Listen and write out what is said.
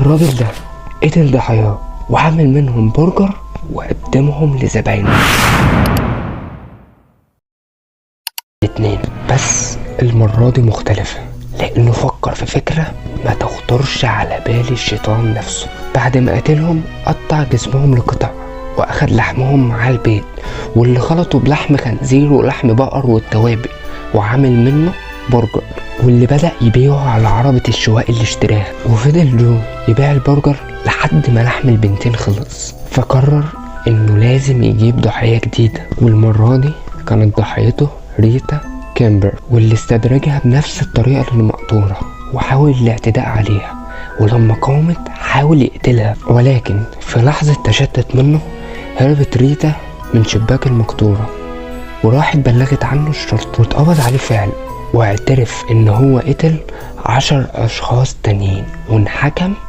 الراجل ده قتل ضحاياه وعمل منهم برجر وقدمهم لزباينه الاتنين. بس المرة دي مختلفة لانه فكر في فكرة ما تخطرش على بال الشيطان نفسه. بعد ما قتلهم قطع جسمهم لقطع واخد لحمهم مع البيت، واللي خلطوا بلحم خنزير ولحم بقر والتوابل وعامل منه برجر، واللي بدأ يبيعه على عربة الشواء اللي اشتراها. وفضل جو يبيع البرجر لحد ما لحم البنتين خلص، فقرر انه لازم يجيب ضحية جديدة، والمرة دي كانت ضحيته ريتا كامبر، واللي استدرجها بنفس الطريقة اللي مقطورة وحاول الاعتداء عليها، ولما قامت حاول يقتلها، ولكن في لحظة تشتت منه هربت ريتا من شباك المقطورة وراحت بلغت عنه الشرطة واتقبض عليه فعلا، واعترف ان هو قتل 10 اشخاص تانيين وانحكم